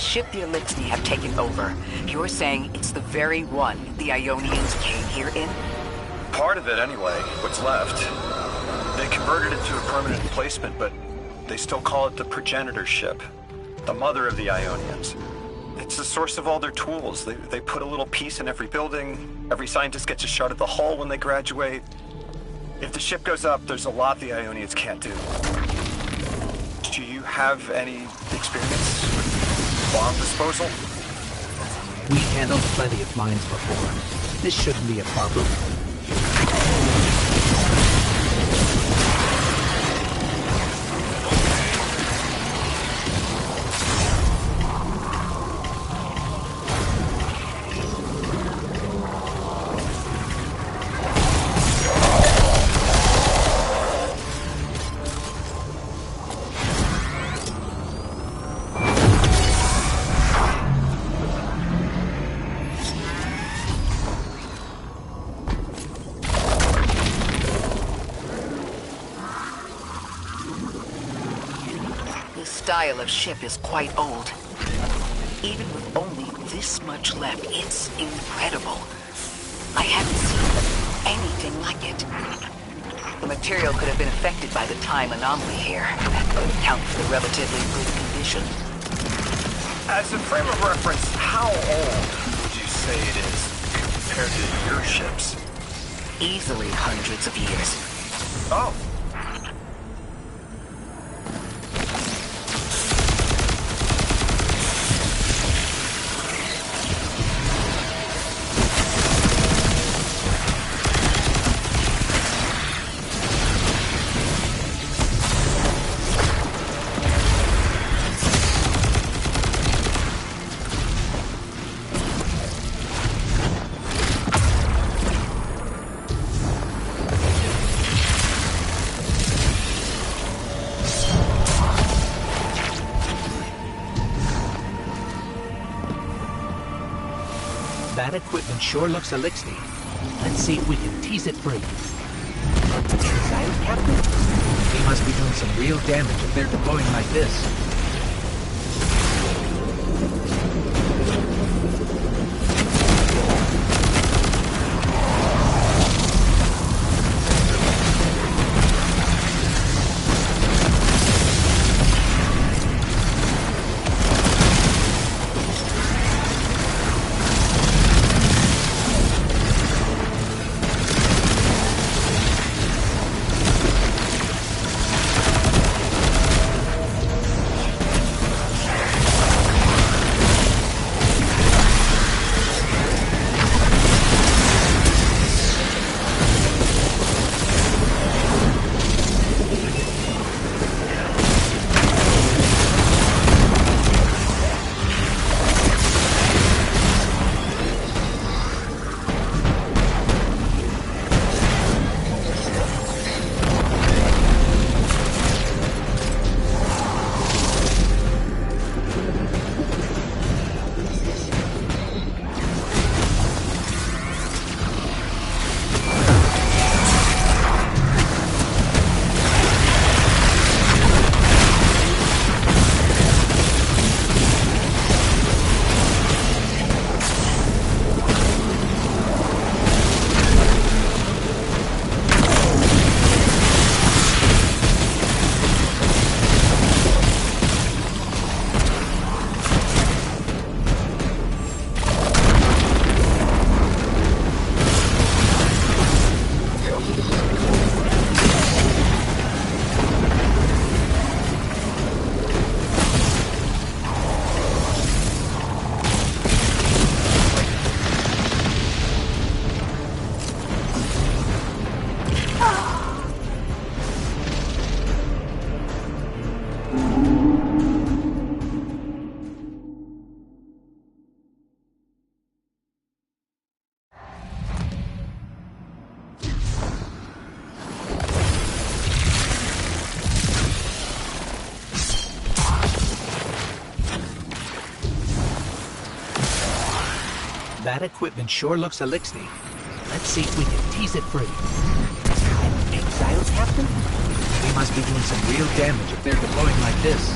ship the Elixni have taken over, you're saying it's the very one the Ionians came here in? Part of it, anyway. What's left. They converted it to a permanent placement, but they still call it the progenitor ship. The mother of the Ionians. It's the source of all their tools. They put a little piece in every building. Every scientist gets a shot at the hull when they graduate. If the ship goes up, there's a lot the Ionians can't do. Do you have any experience with bomb disposal? We handled plenty of mines before. This shouldn't be a problem. Style of ship is quite old. Even with only this much left, it's incredible. I haven't seen anything like it. The material could have been affected by the time anomaly here. That could account for the relatively good condition. As a frame of reference, how old would you say it is compared to your ships? Easily hundreds of years. Oh. That equipment sure looks Elixni. Let's see if we can tease it free. Silent Captain? They must be doing some real damage if they're deploying like this. That equipment sure looks Elixni. Let's see if we can tease it free. An exile captain? They must be doing some real damage if they're deploying like this.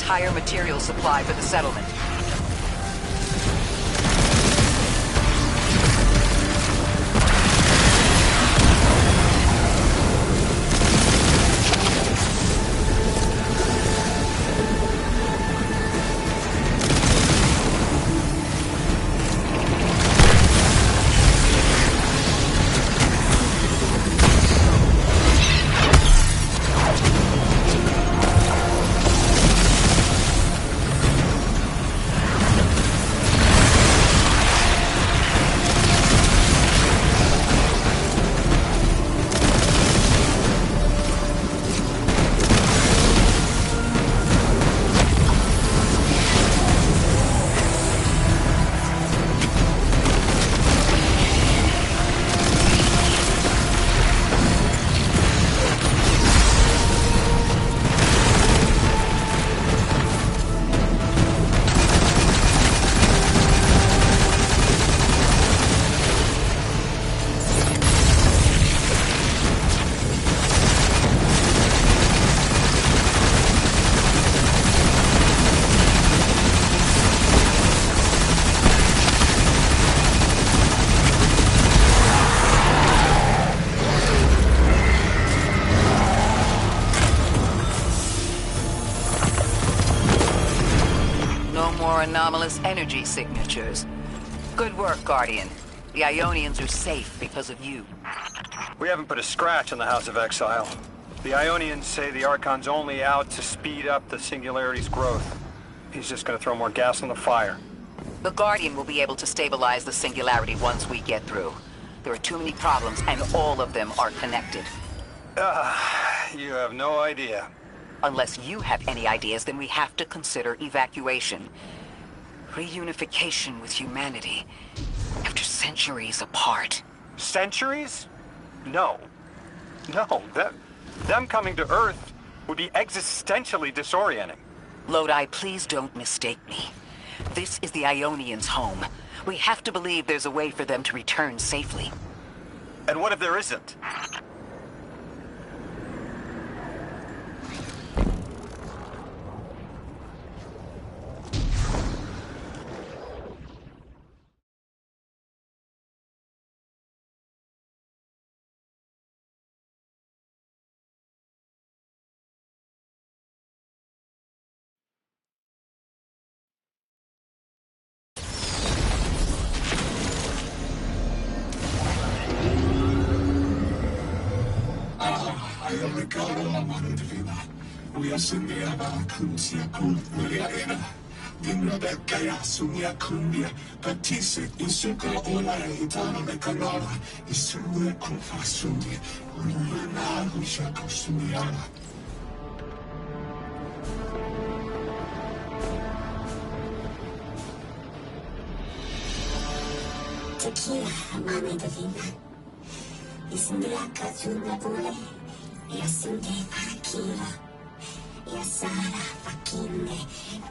entire material supply for the settlement. Anomalous energy signatures. Good work, Guardian. The Ionians are safe because of you. We haven't put a scratch on the House of Exile. The Ionians say the Archon's only out to speed up the Singularity's growth. He's just gonna throw more gas on the fire. The Guardian will be able to stabilize the Singularity once we get through. There are too many problems, and all of them are connected. You have no idea. Unless you have any ideas, then we have to consider evacuation. Reunification with humanity, after centuries apart. Centuries? No. No, them coming to Earth would be existentially disorienting. Lodi, please don't mistake me. This is the Ionians' home. We have to believe there's a way for them to return safely. And what if there isn't? Tequila, mami divina. Isndia kazuna bole. Yasunde akila. Yasara fakinde.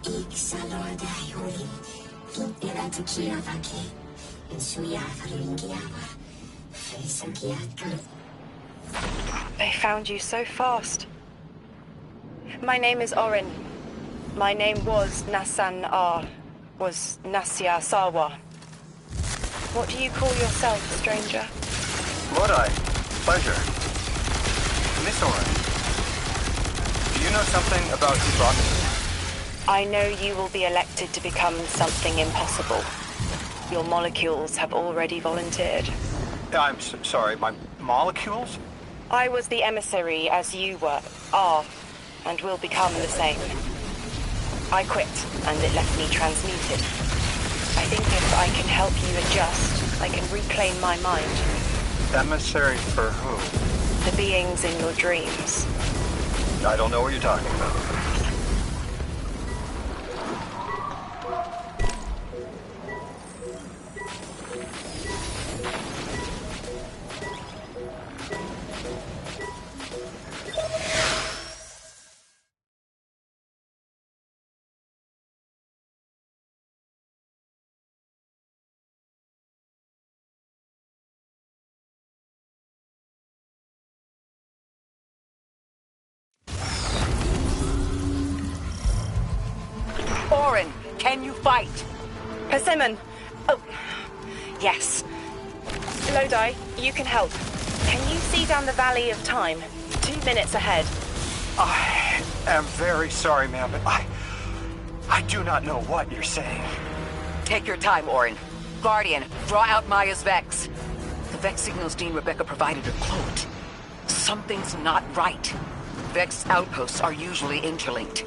Iksalorda yuri. Tupira tequila vaki. Insuya faringiava. Fesagiaka. They found you so fast. My name is Orin. My name was Nasan was Nasya Sawa. What do you call yourself, stranger? Lodi, pleasure. Miss Orin, do you know something about who brought me? I know you will be elected to become something impossible. Your molecules have already volunteered. I'm sorry, my molecules? I was the emissary as you are, and will become the same. I quit, and it left me transmuted. I think if I can help you adjust, I can reclaim my mind. Emissary for who? The beings in your dreams. I don't know what you're talking about. Orin, can you fight? Persimmon! Oh, yes. Lodi, you can help. Can you see down the Valley of Time? 2 minutes ahead. I am very sorry, ma'am, but I do not know what you're saying. Take your time, Orin. Guardian, draw out Maya's Vex. The Vex signals Dean Rebecca provided are cloaked. Something's not right. Vex outposts are usually interlinked.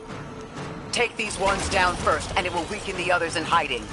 Take these ones down first, and it will weaken the others in hiding.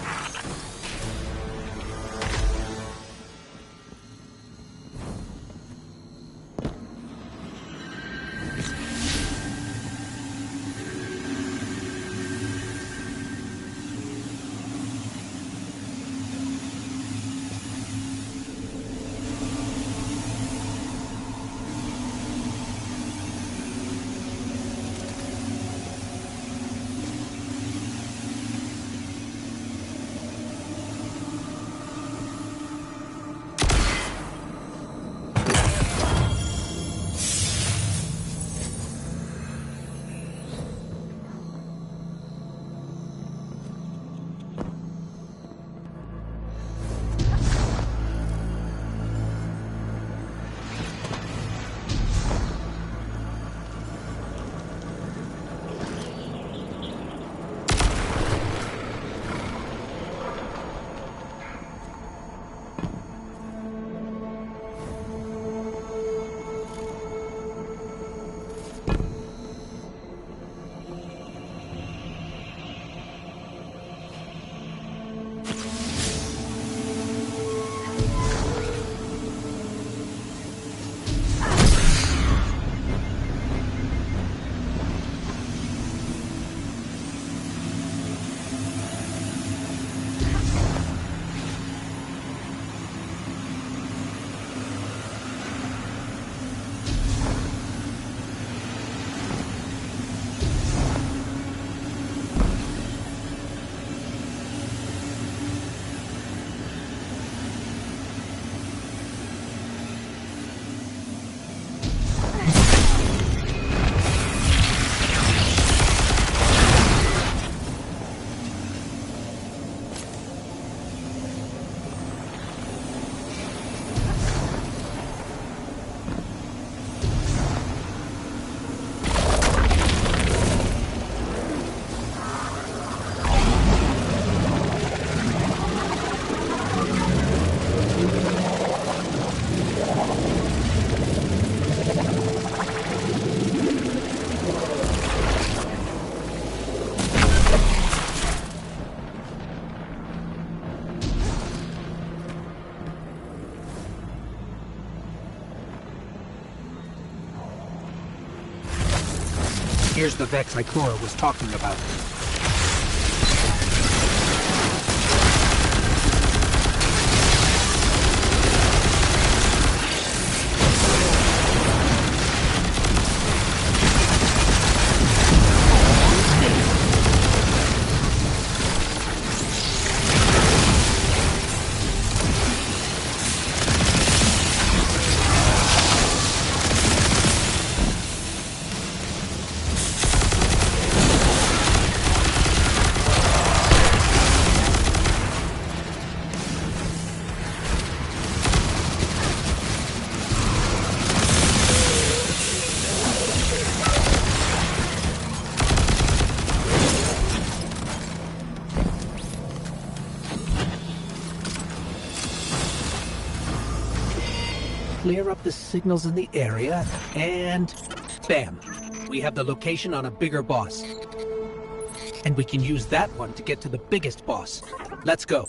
Here's the Vex Ikora was talking about. Clear up the signals in the area, and bam! We have the location on a bigger boss. And we can use that one to get to the biggest boss. Let's go.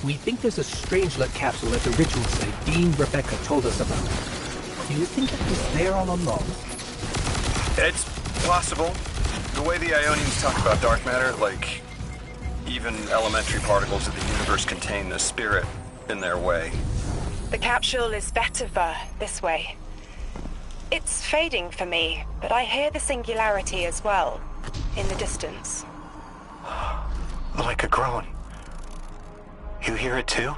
We think there's a Strangelet capsule at the ritual site Dean Rebecca told us about. Do you think it was there all along? It's possible. The way the Ionians talk about dark matter, like even elementary particles of the universe contain the spirit in their way. The capsule is better for this way. It's fading for me, but I hear the singularity as well, in the distance. Like a groan. You hear it too?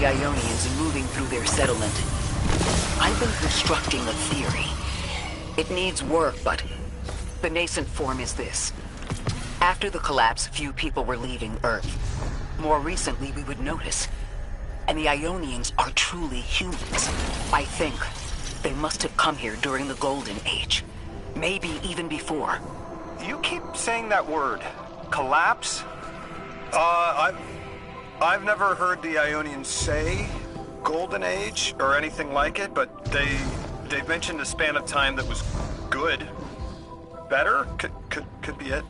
Ionians and moving through their settlement. I've been constructing a theory. It needs work, but the nascent form is this. After the collapse, few people were leaving Earth. More recently, we would notice. And the Ionians are truly humans. I think they must have come here during the Golden Age. Maybe even before. You keep saying that word. Collapse? I've never heard the Ionians say Golden Age or anything like it, but they They've mentioned a span of time that was good. Better? Could be it.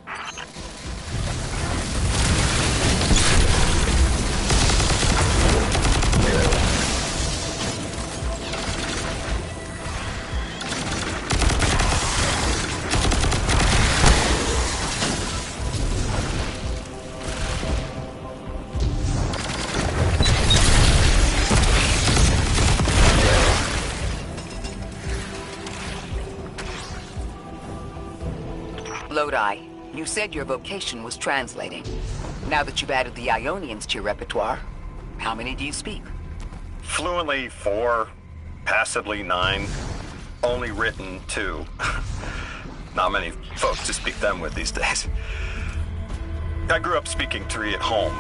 Lodi, you said your vocation was translating. Now that you've added the Ionians to your repertoire, how many do you speak? Fluently 4, passably 9, only written 2. Not many folks to speak them with these days. I grew up speaking 3 at home.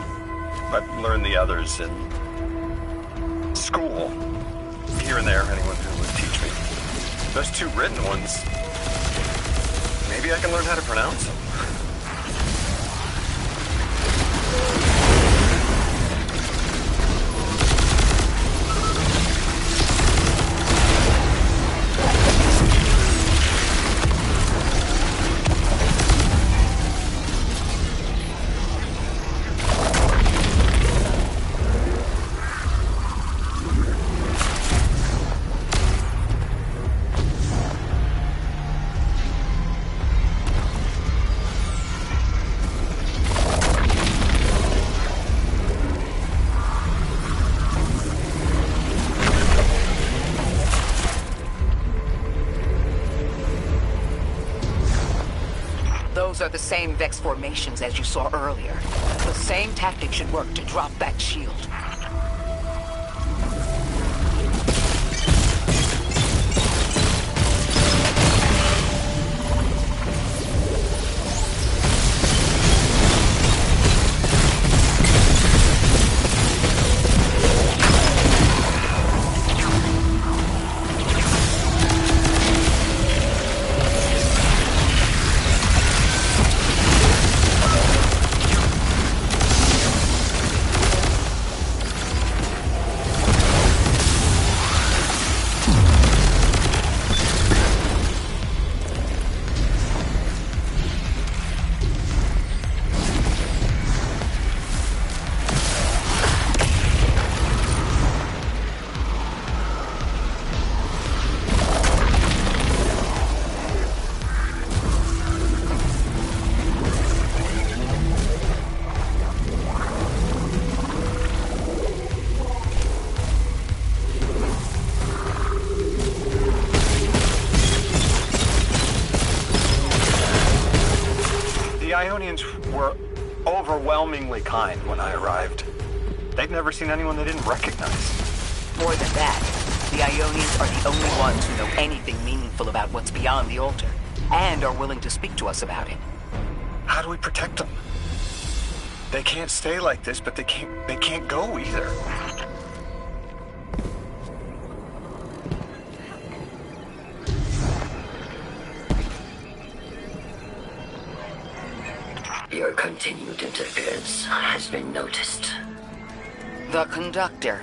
I've learned the others in school. Here and there, anyone who would teach me. Those 2 written ones, maybe I can learn how to pronounce them. Those are the same Vex formations as you saw earlier. The same tactic should work to drop that shield. The Ionians were overwhelmingly kind when I arrived. They'd never seen anyone they didn't recognize. More than that, the Ionians are the only ones who know anything meaningful about what's beyond the altar, and are willing to speak to us about it. How do we protect them? They can't stay like this, but they can't go either. Your continued interference has been noticed. The Conductor.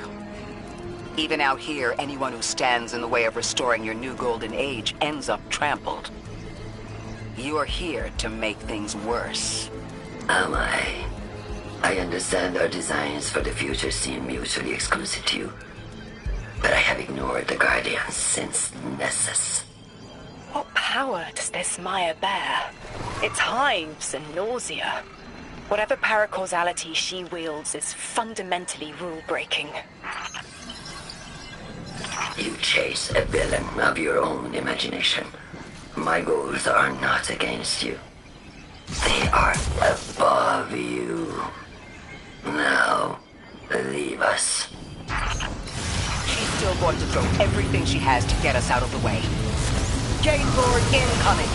Even out here, anyone who stands in the way of restoring your new golden age ends up trampled. You're here to make things worse. Am I? I understand our designs for the future seem mutually exclusive to you. But I have ignored the Guardians since Nessus. What power does this Maya bear? It's hives and nausea. Whatever paracausality she wields is fundamentally rule-breaking. You chase a villain of your own imagination. My goals are not against you. They are above you. Now, leave us. She's still going to throw everything she has to get us out of the way. Gate Lord incoming!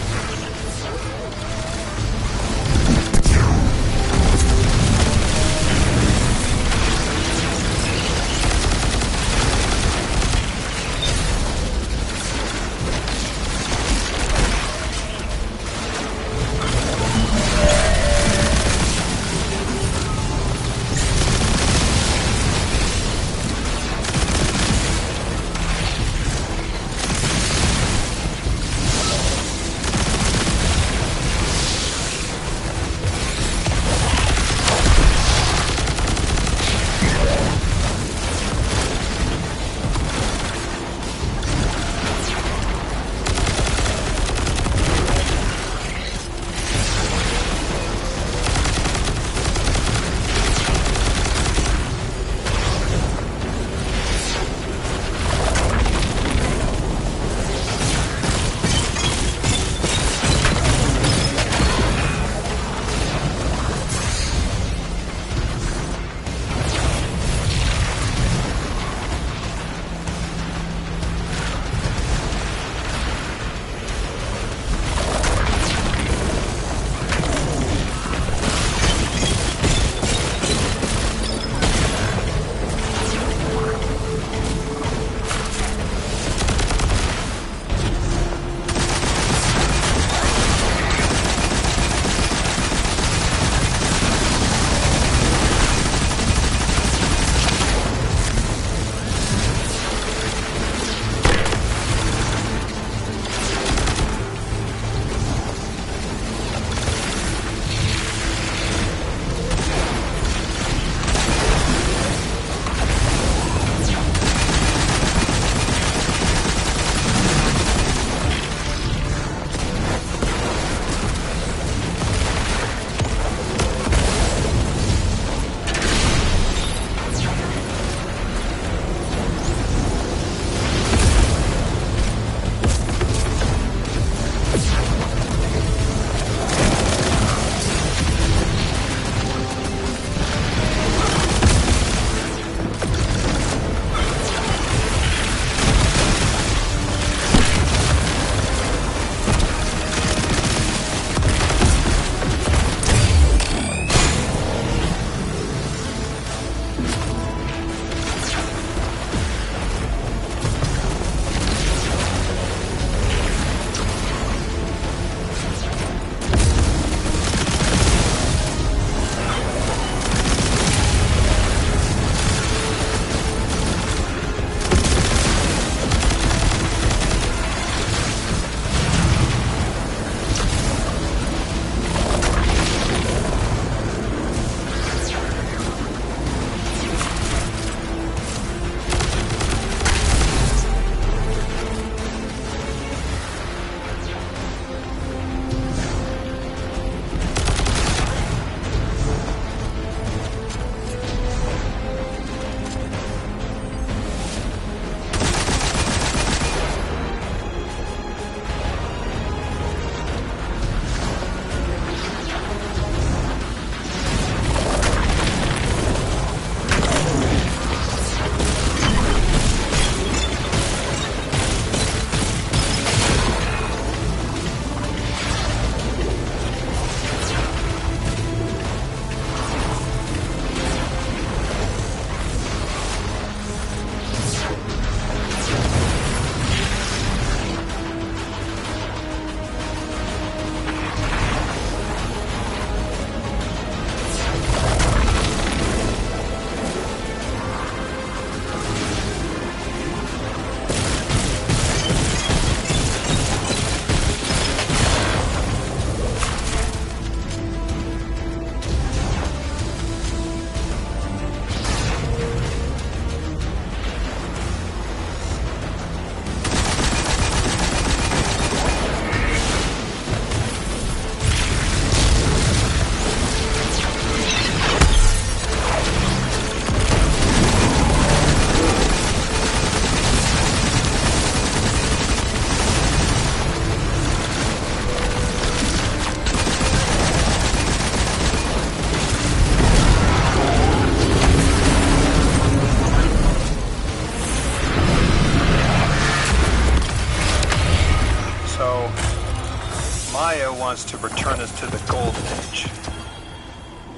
Aya wants to return us to the Golden Age.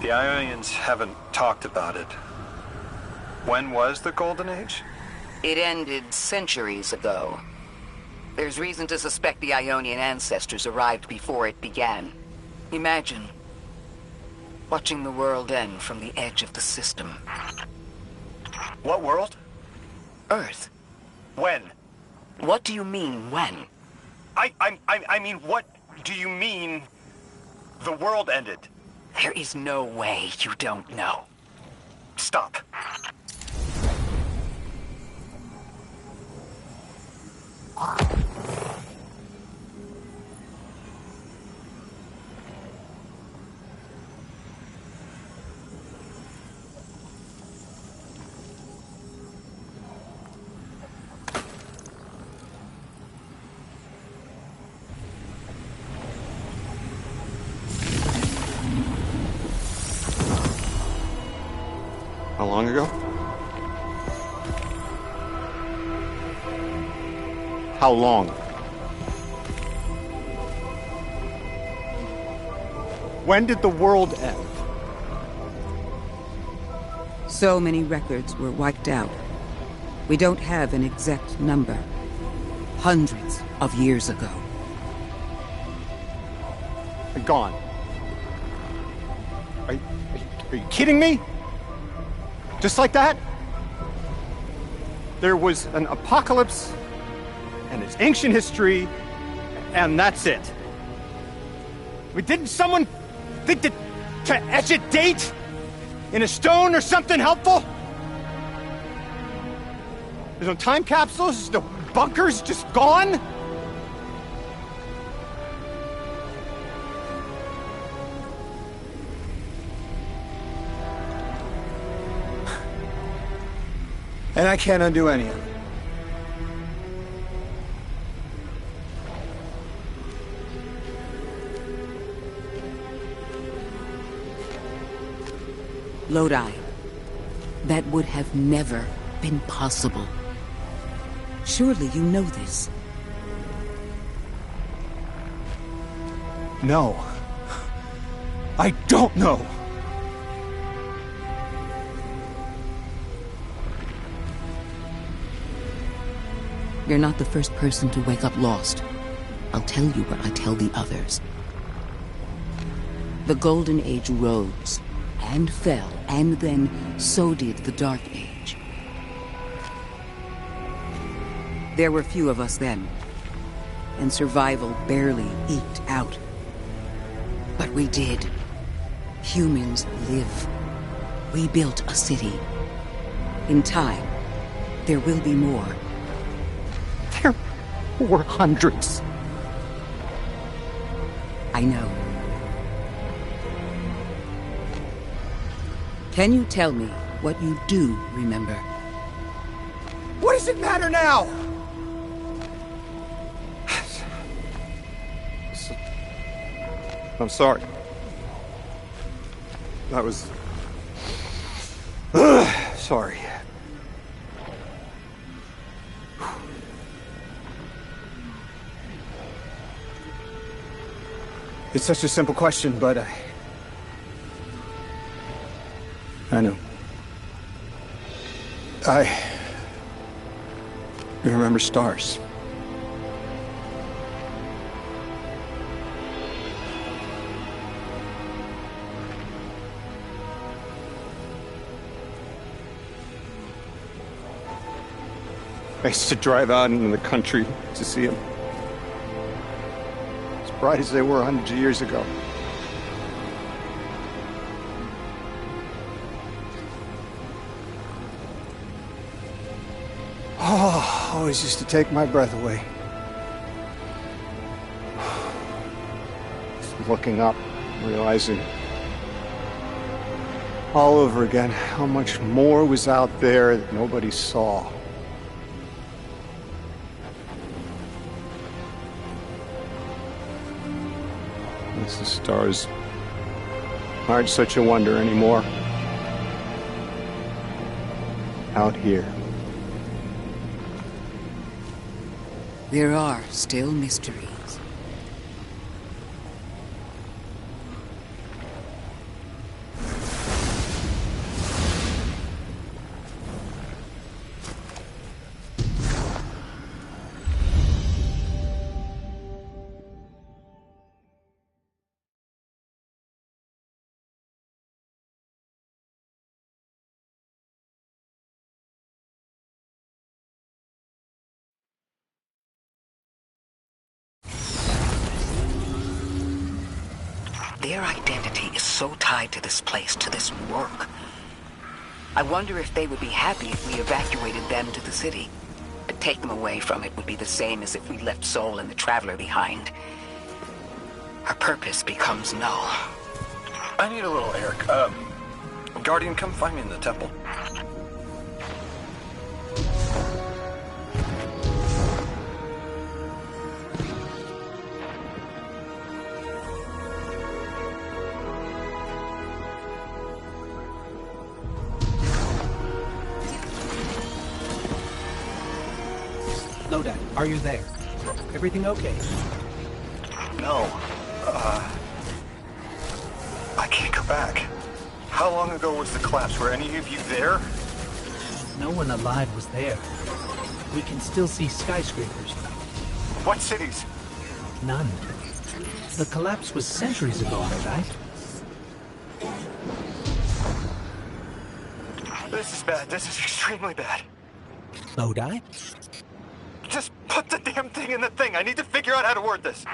The Ionians haven't talked about it. When was the Golden Age? It ended centuries ago. There's reason to suspect the Ionian ancestors arrived before it began. Imagine watching the world end from the edge of the system. What world? Earth. When? What do you mean, when? I mean, what do you mean the world ended? There is no way you don't know. Stop. How long ago? How long? When did the world end? So many records were wiped out. We don't have an exact number. Hundreds of years ago. They're gone. Are you kidding me? Just like that? There was an apocalypse, and it's ancient history, and that's it. Didn't someone think to etch a date in a stone or something helpful? There's no time capsules, there's no bunkers, just gone? And I can't undo any of it. Lodi. That would have never been possible. Surely you know this. No. I don't know. You're not the first person to wake up lost. I'll tell you what I tell the others. The Golden Age rose and fell, and then so did the Dark Age. There were few of us then, and survival barely eked out. But we did. Humans live. We built a city. In time, there will be more. There were hundreds. I know. Can you tell me what you do remember? What does it matter now? I'm sorry. That was... sorry. It's such a simple question, but I know. I remember stars. I used to drive out into the country to see them. As bright as they were hundreds of years ago. Oh, always used to take my breath away. Just looking up, realizing all over again how much more was out there that nobody saw. The stars aren't such a wonder anymore. Out here. There are still mysteries. Their identity is so tied to this place, to this work. I wonder if they would be happy if we evacuated them to the city. To take them away from it would be the same as if we left Soul and the Traveler behind. Our purpose becomes null. I need a little air. Guardian, come find me in the temple. Lodi, are you there? Everything okay? No. I can't go back. How long ago was the collapse? Were any of you there? No one alive was there. We can still see skyscrapers. What cities? None. The collapse was centuries ago, Lodi. This is bad. This is extremely bad. Lodi? Just put the damn thing in the thing. I need to figure out how to word this.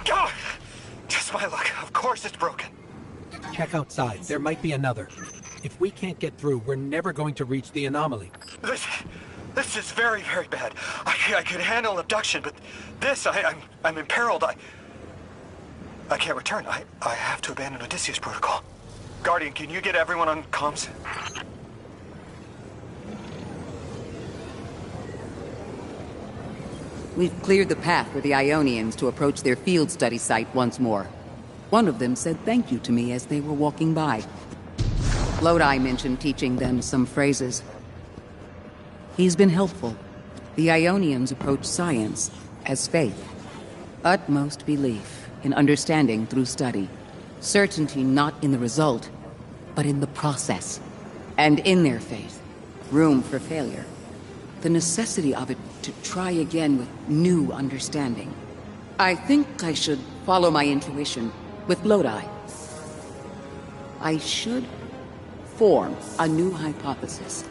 God! Just my luck. Of course it's broken. Check outside. There might be another. If we can't get through, we're never going to reach the anomaly. This is very, very bad. I could handle abduction, but this, I'm imperiled. I can't return. I have to abandon Odysseus protocol. Guardian, can you get everyone on comms? We've cleared the path for the Ionians to approach their field study site once more. One of them said thank you to me as they were walking by. Lodi mentioned teaching them some phrases. He's been helpful. The Ionians approach science as faith. Utmost belief in understanding through study. Certainty not in the result, but in the process. And in their faith, room for failure. The necessity of it to try again with new understanding. I think I should follow my intuition with Lodi. I should form a new hypothesis.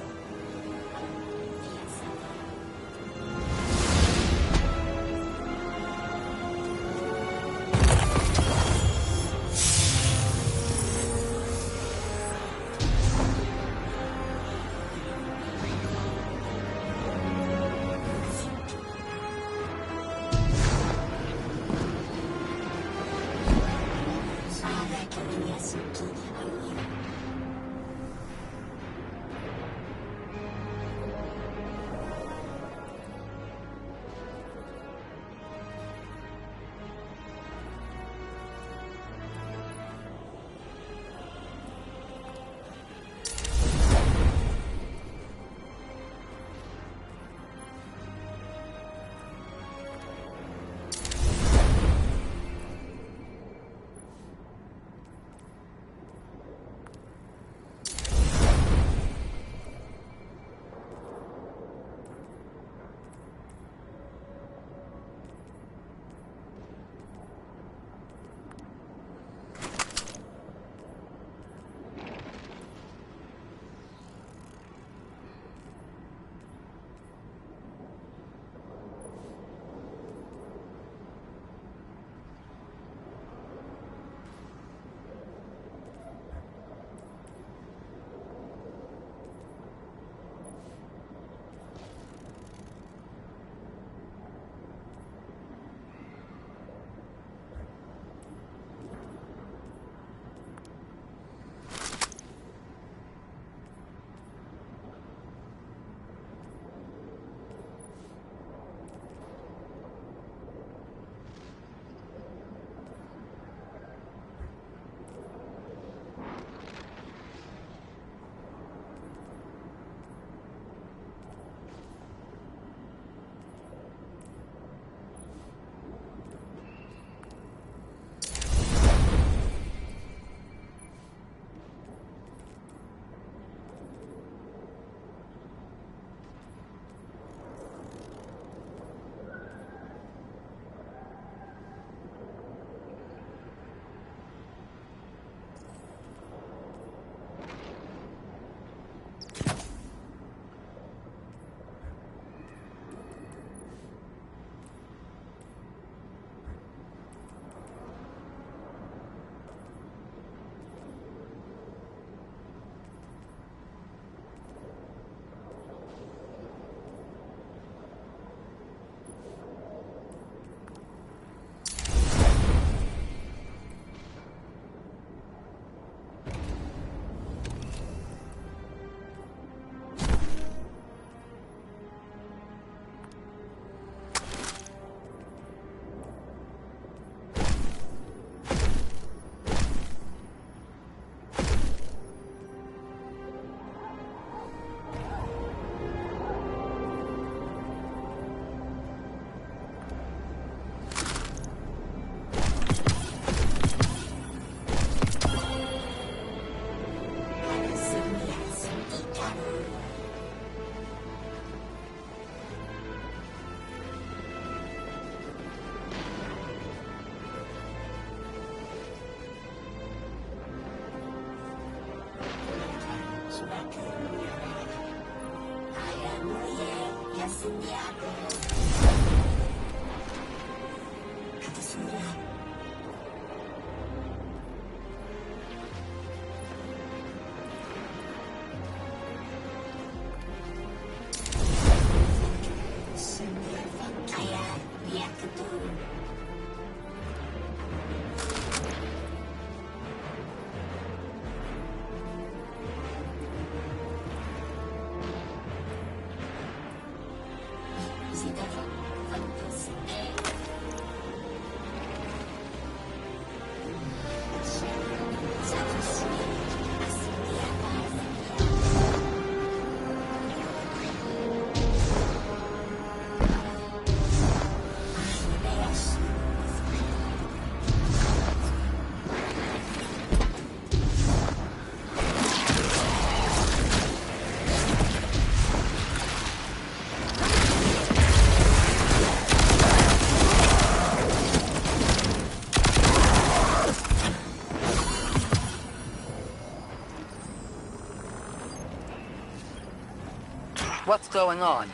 What's going on?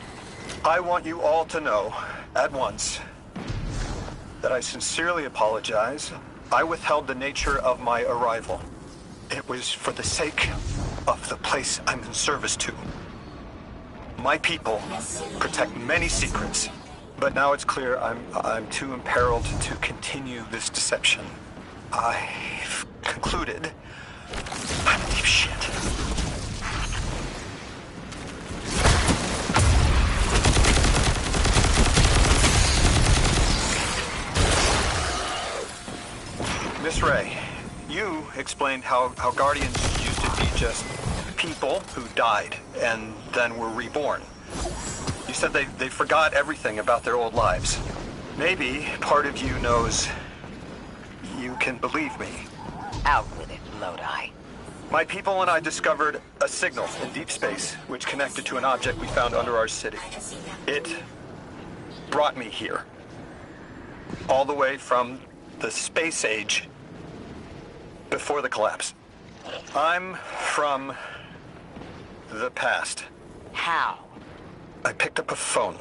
I want you all to know, at once, that I sincerely apologize. I withheld the nature of my arrival. It was for the sake of the place I'm in service to. My people protect many secrets, but now it's clear I'm too imperiled to continue this deception. I've concluded I'm in deep shit. Miss Ray, you explained how Guardians used to be just people who died and then were reborn. You said they forgot everything about their old lives. Maybe part of you knows you can believe me. Out with it, Lodi. My people and I discovered a signal in deep space which connected to an object we found under our city. It brought me here. All the way from the space age before the collapse. I'm from the past. How? I picked up a phone.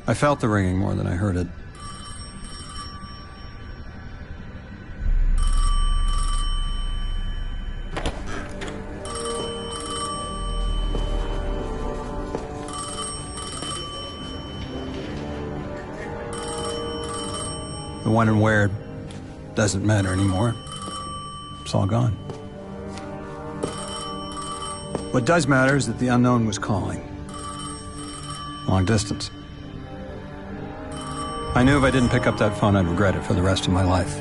I felt the ringing more than I heard it. The when and where doesn't matter anymore. It's all gone. What does matter is that the unknown was calling. Long distance. I knew if I didn't pick up that phone, I'd regret it for the rest of my life.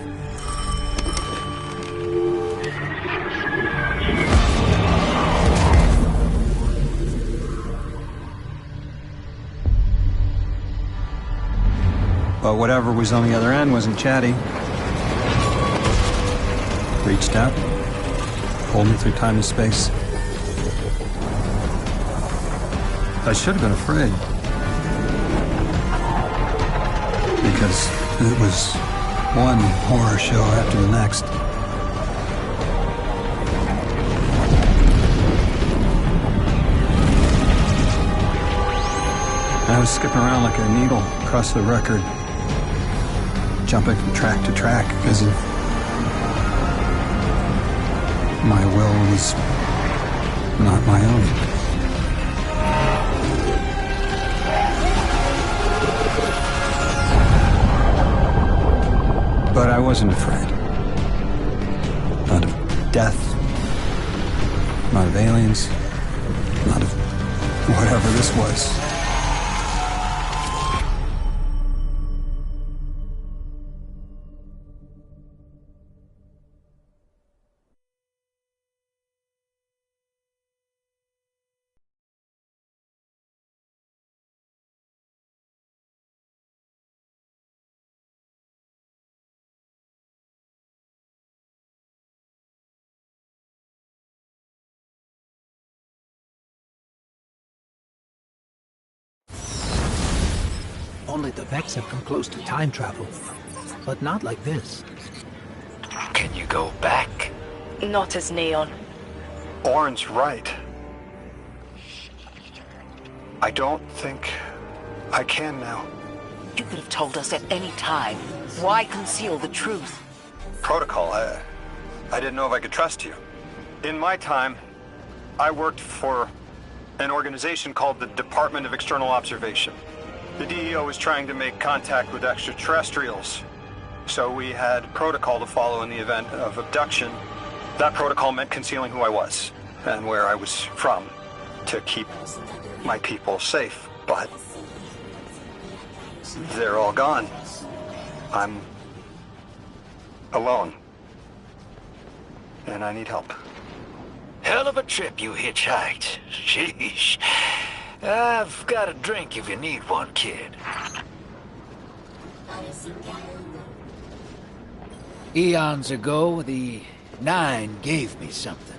But whatever was on the other end wasn't chatty. Reached out, pulled me through time and space. I should have been afraid. Because it was one horror show after the next. I was skipping around like a needle across the record, jumping from track to track as if my will was not my own. But I wasn't afraid. Not of death. Not of aliens. Not of whatever this was. Only the Vex have come close to time travel, but not like this. Can you go back? Not as Neon. Orin's right. I don't think I can now. You could have told us at any time. Why conceal the truth? Protocol, I didn't know if I could trust you. In my time, I worked for an organization called the Department of External Observation. The DEO was trying to make contact with extraterrestrials, so we had protocol to follow in the event of abduction. That protocol meant concealing who I was. and where I was from to keep my people safe, but they're all gone. I'm alone, and I need help. Hell of a trip you hitchhiked. Sheesh. I've got a drink if you need one, kid. Eons ago, the Nine gave me something.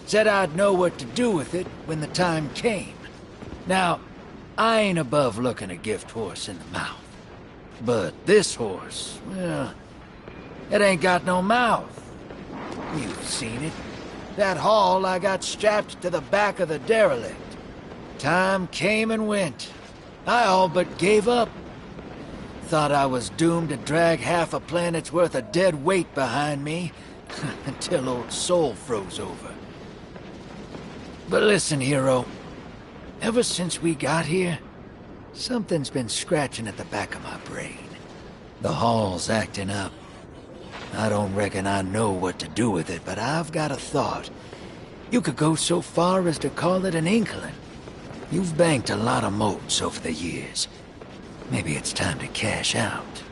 Said I'd know what to do with it when the time came. Now, I ain't above looking a gift horse in the mouth. But this horse, well, it ain't got no mouth. You've seen it. That haul I got strapped to the back of the derelict. Time came and went. I all but gave up. Thought I was doomed to drag half a planet's worth of dead weight behind me until old Soul froze over. But listen, hero. Ever since we got here, something's been scratching at the back of my brain. The hall's acting up. I don't reckon I know what to do with it, but I've got a thought. You could go so far as to call it an inkling. You've banked a lot of motes over the years. Maybe it's time to cash out.